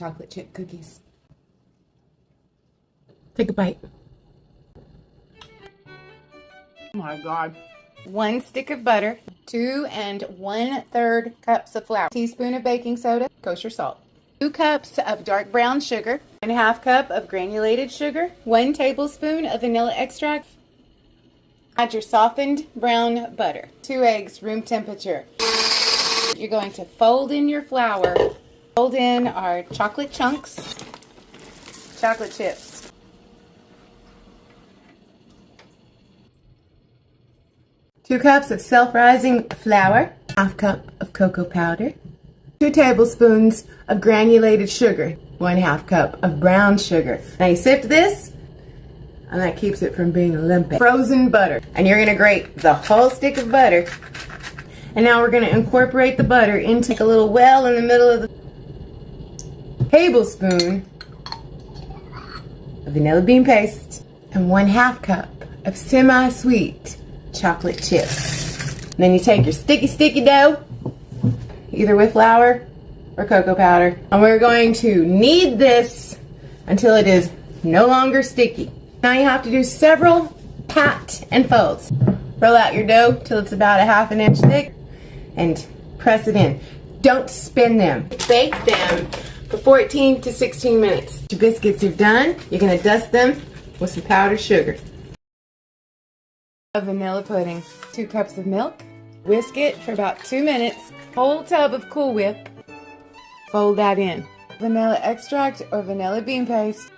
chocolate chip cookies. Take a bite. Oh my God. 1 stick of butter, 2 1/3 cups of flour, teaspoon of baking soda, kosher salt, 2 cups of dark brown sugar, 1/2 cup of granulated sugar, 1 tablespoon of vanilla extract. Add your softened brown butter, 2 eggs, room temperature. You're going to fold in your flour, fold in our chocolate chunks, chocolate chips. 2 cups of self-rising flour, 1/2 cup of cocoa powder, 2 tablespoons of granulated sugar, 1/2 cup of brown sugar. Now you sift this, and that keeps it from being lumpy. Frozen butter, and you're gonna grate the whole stick of butter. And now we're gonna incorporate the butter into a little well in the middle of the tablespoon of vanilla bean paste and 1/2 cup of semi-sweet chocolate chips. And then you take your sticky dough, either with flour or cocoa powder, and we're going to knead this until it is no longer sticky. Now you have to do several pat and folds. Roll out your dough till it's about 1/2 inch thick and press it in. Don't spin them. Bake them for 14 to 16 minutes. Your biscuits are done. You're going to dust them with some powdered sugar. A vanilla pudding, 2 cups of milk, whisk it for about 2 minutes, whole tub of Cool Whip, fold that in, vanilla extract or vanilla bean paste,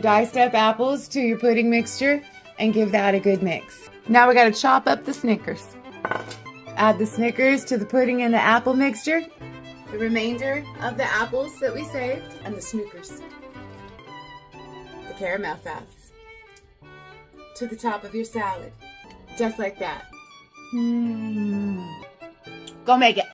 diced up apples to your pudding mixture and give that a good mix. Now we got to chop up the Snickers. Add the Snickers to the pudding and the apple mixture, the remainder of the apples that we saved, and the Snickers, the caramel sauce, to the top of your salad, just like that. Go make it.